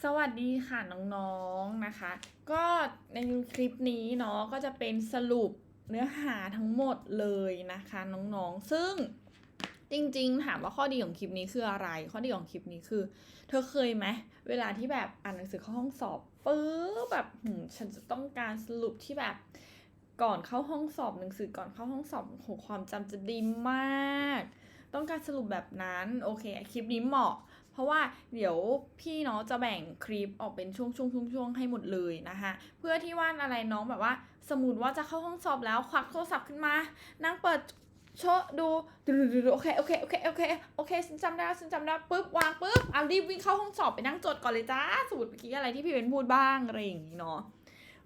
สวัสดีค่ะน้องๆนะคะ ก็ในคลิปนี้เนาะก็จะเป็นสรุปเนื้อหาทั้งหมดเลยนะคะน้องๆซึ่งจริงๆถามว่าข้อดีของคลิปนี้คืออะไรข้อดีของคลิปนี้คือเธอเคยไหมเวลาที่แบบอ่านหนังสือเข้าห้องสอบปื๊บแบบฉันจะต้องการสรุปที่แบบก่อนเข้าห้องสอบหนังสือก่อนเข้าห้องสอบโหความจำจะดีมากต้องการสรุปแบบนั้นโอเคคลิปนี้เหมาะ เพราะว่าเดี๋ยวพี่เนาะจะแบ่งคลิปออกเป็นช่วงให้หมดเลยนะคะเพื่อที่ว่าอะไรน้องแบบว่าสมมติว่าจะเข้าห้องสอบแล้วควักโทรศัพท์ขึ้นมานั่งเปิดโชว์ดูโอเคฉันจำได้ปุ๊บวางปุ๊บเอารีบวิ่งเข้าห้องสอบไปนั่งจดก่อนเลยจ้าสมมติเมื่อกี้อะไรที่พี่เป็นพูดบ้างอะไรอย่างนี้เนาะ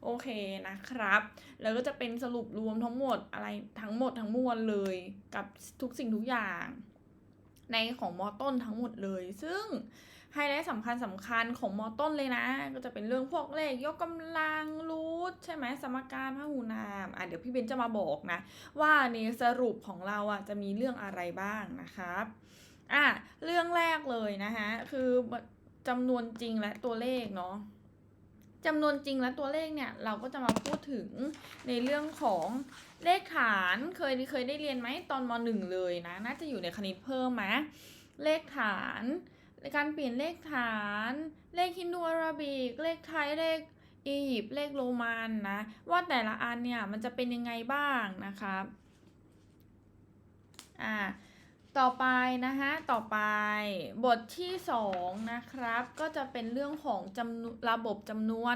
โอเคนะครับแล้วก็จะเป็นสรุปรวมทั้งหมดอะไรทั้งหมดทั้งมวลเลยกับทุกสิ่งทุกอย่างในของมอต้นทั้งหมดเลยซึ่งไฮไลท์สำคัญของมอต้นเลยนะก็จะเป็นเรื่องพวกเลขยกกำลังรูทใช่ไหมสมการพหูนามเดี๋ยวพี่เบนจะมาบอกนะว่าในสรุปของเราจะมีเรื่องอะไรบ้างนะครับเรื่องแรกเลยนะคะคือจำนวนจริงและตัวเลขเนาะจำนวนจริงและตัวเลขเนี่ยเราก็จะมาพูดถึงในเรื่องของเลขฐานเคยได้เรียนไหมตอนม .1 เลยนะน่าจะอยู่ในคณิตเพิ่มไหมเลขฐานการเปลี่ยนเลขฐานเลขฮินดูอาราบิกเลขไทยเลขอียิปต์เลขโรมันนะว่าแต่ละอันเนี่ยมันจะเป็นยังไงบ้างนะครับต่อไปนะคะต่อไปบทที่2นะครับก็จะเป็นเรื่องของระบบจำนวน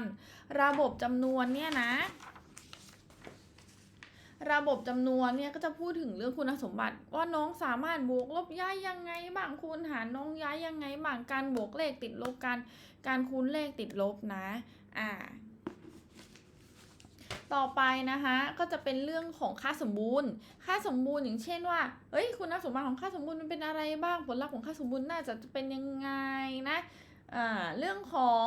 เนี่ยนะระบบจำนวนเนี่ยก็จะพูดถึงเรื่องคุณสมบัติว่าน้องสามารถบวกลบย้ายยังไงบ้างคูณหารน้องย้ายยังไงบ้างการบวกเลขติดลบการคูณเลขติดลบนะต่อไปนะคะก็จะเป็นเรื่องของค่าสมบูรณ์อย่างเช่นว่าคุณสมบัติของค่าสมบูรณ์มันเป็นอะไรบ้างผลลัพธ์ของค่าสมบูรณ์น่าจะเป็นยังไงนะเรื่องของ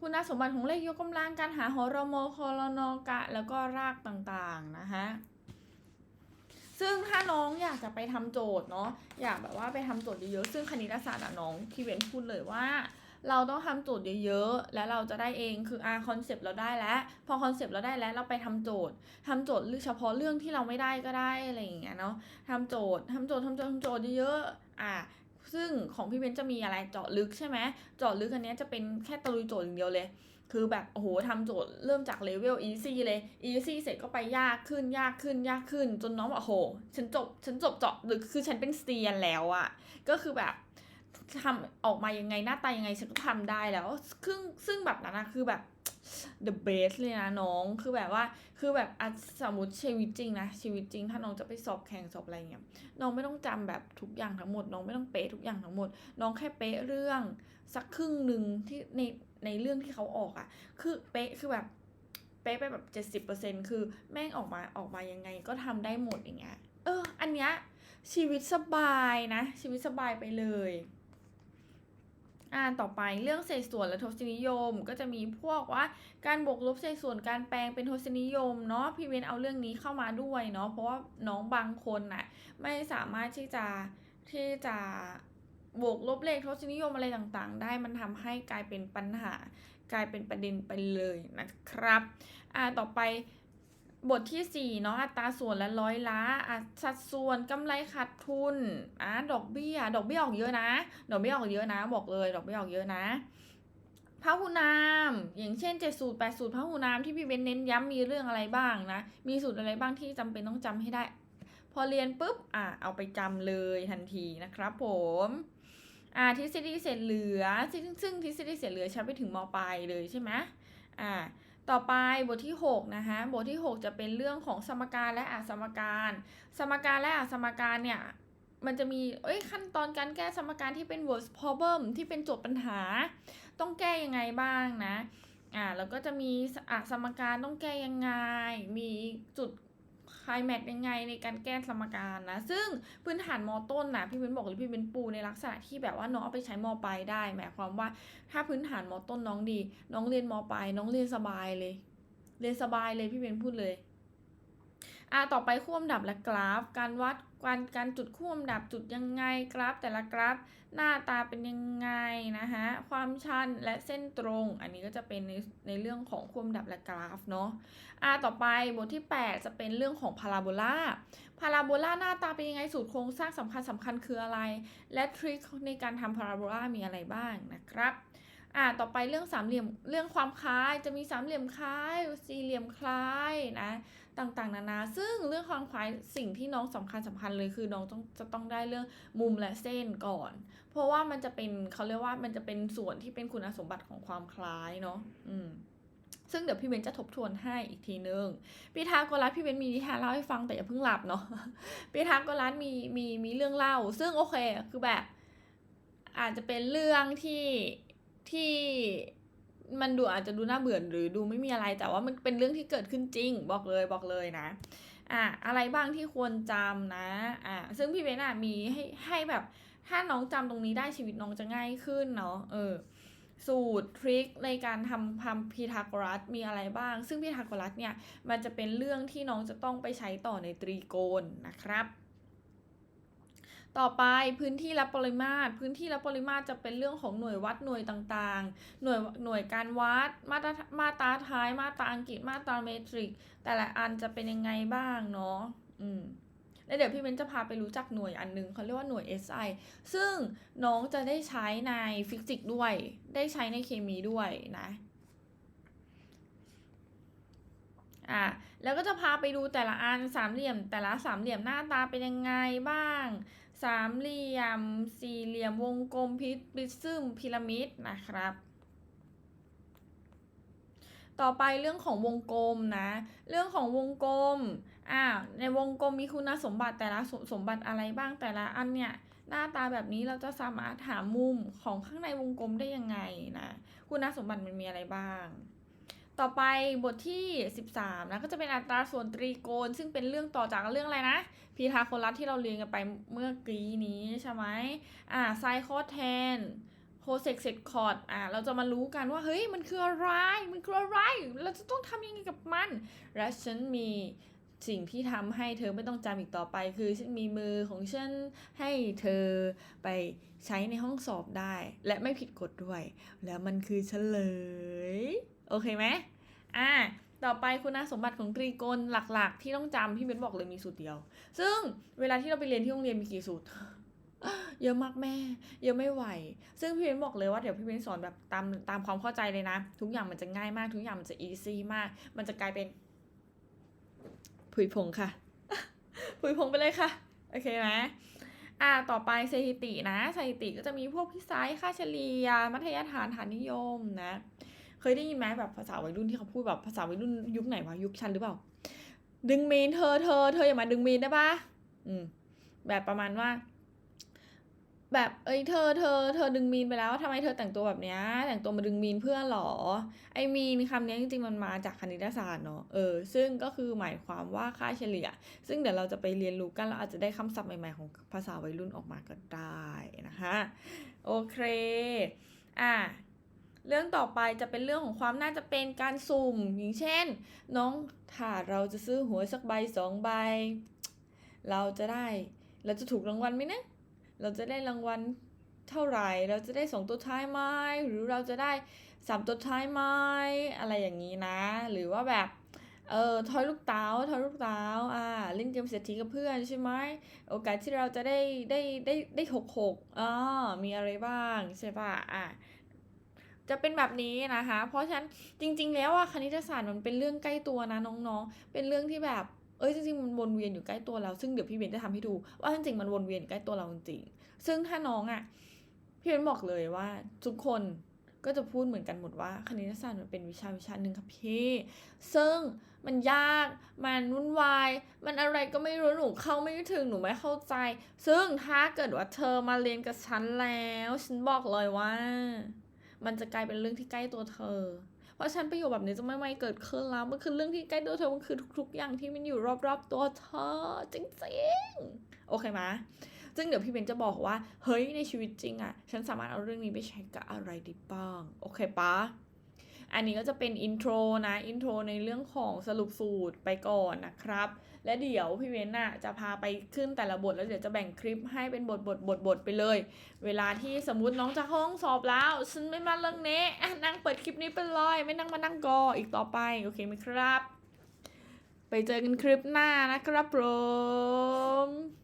คุณสมบัติของเลขยกกำลังการหาหรมคลนกะแล้วก็รากต่างๆนะคะซึ่งถ้าน้องอยากจะไปทำโจทย์เนาะอยากแบบว่าไปทำโจทย์เยอะๆซึ่งคณิตศาสตร์น้องพี่เว้นพูดเลยว่าเราต้องทำโจทย์เยอะๆแล้วเราจะได้เองคือคอนเซปต์เราได้แล้วพอคอนเซปต์เราได้แล้วเราไปทำโจทย์เฉพาะเรื่องที่เราไม่ได้ก็ได้อะไรอย่างเงี้ยเนาะทำโจทย์เยอะๆซึ่งของพี่เบนจะมีอะไรเจาะลึกใช่ไหมเจาะลึกอันนี้จะเป็นแค่ตะลุยโจทย์อย่างเดียวเลยคือแบบโอ้โหทำโจทย์เริ่มจากเลเวล easy เลย easy เสร็จก็ไปยากขึ้นจนน้องบอกโอ้โหฉันจบเจาะลึกคือฉันเป็นเซียนแล้วก็คือแบบทำออกมายังไงหน้าตายังไงฉันก็ทำได้แล้วซึ่งแบบนั้นคือแบบ the best เลยนะน้องคือแบบว่าสมมติชีวิตจริงนะชีวิตจริงถ้าน้องจะไปสอบแข่งสอบอะไรเงี้ยน้องไม่ต้องจำแบบทุกอย่างทั้งหมดน้องไม่ต้องเป๊ะทุกอย่างทั้งหมดน้องแค่เป๊ะเรื่องสักครึ่งหนึ่งที่ในเรื่องที่เขาออกคือเป๊ะคือแบบเป๊ะไปแบบ70%คือแม่งออกมายังไงก็ทำได้หมดอย่างเงี้ยอันเนี้ยชีวิตสบายนะชีวิตสบายไปเลยต่อไปเรื่องเศษส่วนและทศนิยมก็จะมีพวกว่าการบวกลบเศษส่วนการแปลงเป็นทศนิยมเนาะพี่เว้นเอาเรื่องนี้เข้ามาด้วยเนาะเพราะว่าน้องบางคนไม่สามารถที่จะบวกลบเลขทศนิยมอะไรต่างๆได้มันทำให้กลายเป็นปัญหากลายเป็นประเด็นไปเลยนะครับต่อไปบทที่4เนาะอัตราส่วนและร้อยละสัดส่วนกำไรขาดทุนดอกเบี้ยออกเยอะนะบอกเลยดอกเบี้ยออกเยอะนะพหูนามอย่างเช่น7สูตร8สูตรพหูนามที่พี่เบนเน้นย้ำมีเรื่องอะไรบ้างนะมีสูตรอะไรบ้างที่จำเป็นต้องจำให้ได้พอเรียนปุ๊บเอาไปจำเลยทันทีนะครับผมทฤษฎีเศษเหลือซึ่งทฤษฎีเศษเหลือใช้ไปถึงม.ปลายเลยใช่ไหมต่อไปบทที่6นะคะบทที่6จะเป็นเรื่องของสมการและสมการเนี่ยมันจะมีขั้นตอนการแก้สมการที่เป็น word problem ที่เป็นโจทย์ปัญหาต้องแก้ยังไงบ้างนะแล้วก็จะมีสมการต้องแก้ยังไงมีจุดไคลแม็กซ์ยังไงในการแก้สมการนะซึ่งพื้นฐานม.ต้นพี่เบนบอกเลยพี่เบนปูในลักษณะที่แบบว่าน้องเอาไปใช้ม.ปลายได้หมายความว่าถ้าพื้นฐานม.ต้นน้องดีน้องเรียนม.ปลายน้องเรียนสบายเลยพี่เบนพูดเลยต่อไปคู่อำดับและกราฟการวัดการจุดคู่อำดับจุดยังไงกราฟแต่ละกราฟหน้าตาเป็นยังไงนะคะ ความชันและเส้นตรง อันนี้ก็จะเป็นในเรื่องของความดับและกราฟเนาะต่อไปบทที่ 8 จะเป็นเรื่องของพาราโบลาหน้าตาเป็นยังไงสูตรโครงสร้างสำคัญคืออะไร และทริคในการทำพาราโบลามีอะไรบ้างนะครับต่อไปเรื่องสามเหลี่ยมเรื่องความคล้ายจะมีสามเหลี่ยมคล้ายสี่เหลี่ยมคล้ายนะต่างๆนานาซึ่งเรื่องความคล้ายสิ่งที่น้องสำคัญเลยคือน้องจะต้องได้เรื่องมุมและเส้นก่อนเพราะว่ามันจะเป็นเขาเรียกว่ามันจะเป็นส่วนที่เป็นคุณสมบัติของความคล้ายเนาะซึ่งเดี๋ยวพี่เบนจะทบทวนให้อีกทีนึงพีทาโกรัสพี่เบนมีนิทานเล่าให้ฟังแต่อย่าเพิ่งหลับเนาะพีทาโกรัสมีเรื่องเล่าซึ่งโอเคคือแบบอาจจะเป็นเรื่องที่มันดูอาจจะดูน่าเบื่อหรือดูไม่มีอะไรแต่ว่ามันเป็นเรื่องที่เกิดขึ้นจริงบอกเลยนะอะไรบ้างที่ควรจำนะซึ่งพี่เบนมีให้แบบถ้าน้องจำตรงนี้ได้ชีวิตน้องจะง่ายขึ้นเนาะสูตรทริคในการทำพีทาโกรัสมีอะไรบ้างซึ่งพีทาโกรัสเนี่ยมันจะเป็นเรื่องที่น้องจะต้องไปใช้ต่อในตรีโกณนะครับต่อไปพื้นที่และปริมาตรจะเป็นเรื่องของหน่วยวัดหน่วยต่างๆหน่วยการวัดมาตราไทยมาตราอังกฤษมาตราเมตริกแต่ละอันจะเป็นยังไงบ้างเนาะแล้วเดี๋ยวพี่เบนจะพาไปรู้จักหน่วยอันนึงเขาเรียกว่าหน่วย SI ซึ่งน้องจะได้ใช้ในฟิสิกส์ด้วยได้ใช้ในเคมีด้วยนะแล้วก็จะพาไปดูแต่ละอันสามเหลี่ยมแต่ละสามเหลี่ยมหน้าตาเป็นยังไงบ้างสามเหลี่ยมสี่เหลี่ยมวงกลมพริซึมพีระมิดนะครับต่อไปเรื่องของวงกลมนะเรื่องของวงกลมในวงกลมมีคุณสมบัติแต่ละสมบัติอะไรบ้างแต่ละอันเนี่ยหน้าตาแบบนี้เราจะสามารถหามุมของข้างในวงกลมได้ยังไงนะคุณสมบัติมันมีอะไรบ้างต่อไปบทที่13นะก็จะเป็นอัตราส่วนตรีโกณซึ่งเป็นเรื่องต่อจากเรื่องอะไรนะพีทาโกรัสที่เราเรียนกันไปเมื่อกี้นี้ใช่ไหมไซน์คอสแทนโคเซกเซกคอร์ดเราจะมารู้กันว่าเฮ้ยมันคืออะไรเราจะต้องทำยังไงกับมันและฉันมีสิ่งที่ทำให้เธอไม่ต้องจำอีกต่อไปคือฉันมีมือของฉันให้เธอไปใช้ในห้องสอบได้และไม่ผิดกฎด้วยแล้วมันคือเฉลยโอเคไหมต่อไปคุณสมบัติของตรีโกณหลักๆที่ต้องจำพี่เบนบอกเลยมีสูตรเดียวซึ่งเวลาที่เราไปเรียนที่โรงเรียนมีกี่สูตร เยอะมากแม่เยอะไม่ไหวซึ่งพี่เบนบอกเลยว่าเดี๋ยวพี่เบนสอนแบบตามความเข้าใจเลยนะทุกอย่างมันจะง่ายมากทุกอย่างมันจะอีซี่มากมันจะกลายเป็นผุยผงค่ะ ผุยผงไปเลยค่ะโอเคไหมต่อไปสถิตินะสถิติก็จะมีพวกพิสัยค่าเฉลี่ยมัธยฐานฐานนิยมนะเคยได้ยินไหมแบบภาษาวัยรุ่นที่เขาพูดแบบภาษาวัยรุ่นยุคไหนวะยุคฉันหรือเปล่าดึงมีนเธออย่ามาดึงมีนได้ปะแบบประมาณว่าแบบเธอดึงมีนไปแล้วทำไมเธอแต่งตัวแบบเนี้ยแต่งตัวมาดึงมีนเพื่อนหรอไอ้มีนคำนี้จริงๆมันมาจากคณิตศาสตร์เนาะซึ่งก็คือหมายความว่าค่าเฉลี่ยซึ่งเดี๋ยวเราจะไปเรียนรู้กันแล้วอาจจะได้คำศัพท์ใหม่ๆของภาษาวัยรุ่นออกมาก็ได้นะคะโอเคเรื่องต่อไปจะเป็นเรื่องของความน่าจะเป็นการสุ่มอย่างเช่นน้องถ้าเราจะซื้อหวยสักใบ2 ใบเราจะถูกรางวัลไหมนะเราจะได้รางวัลเท่าไหร่เราจะได้2 ตัวท้ายไหมหรือเราจะได้3 ตัวท้ายไหมอะไรอย่างนี้นะหรือว่าแบบทอยลูกเต๋าเล่นเกมเศรษฐีกับเพื่อนใช่ไหมโอกาสที่เราจะได้66มีอะไรบ้างใช่ป่ะจะเป็นแบบนี้นะคะเพราะฉะนั้นจริงๆแล้วคณิตศาสตร์มันเป็นเรื่องใกล้ตัวนะน้องๆเป็นเรื่องที่แบบจริงๆมันวนเวียนอยู่ใกล้ตัวเราซึ่งเดี๋ยวพี่เบนจะทำให้ดูว่าจริงๆมันวนเวียนใกล้ตัวเราจริงๆซึ่งถ้าน้องพี่เบนบอกเลยว่าทุกคนก็จะพูดเหมือนกันหมดว่าคณิตศาสตร์มันเป็นวิชาหนึ่งค่ะพี่ซึ่งมันยากมันวุ่นวายมันอะไรก็ไม่รู้หนูเข้าไม่ถึงหนูไม่เข้าใจซึ่งถ้าเกิดว่าเธอมาเรียนกับฉันแล้วฉันบอกเลยว่ามันจะกลายเป็นเรื่องที่ใกล้ตัวเธอเพราะฉันประโยชน์แบบนี้จะไม่เกิดขึ้นแล้วมันคือเรื่องที่ใกล้ตัวเธอมันคือทุกๆอย่างที่มันอยู่รอบๆตัวเธอจริงๆโอเคไหมซึ่งเดี๋ยวพี่เบนจะบอกว่าเฮ้ยในชีวิตจริงฉันสามารถเอาเรื่องนี้ไปใช้กับอะไรได้บ้างโอเคปะ อันนี้ก็จะเป็นอินโทรนะอินโทรในเรื่องของสรุปสูตรไปก่อนนะครับและเดี๋ยวพี่เว้นจะพาไปขึ้นแต่ละบทแล้วเดี๋ยวจะแบ่งคลิปให้เป็นบทไปเลย เวลาที่สมมุติน้องจะเข้าห้องสอบแล้วฉันไม่มาเรื่องนี้นั่งเปิดคลิปนี้ไปเลยไม่นั่งมานั่งกออีกต่อไปโอเคไหมครับไปเจอกันคลิปหน้านะครับผม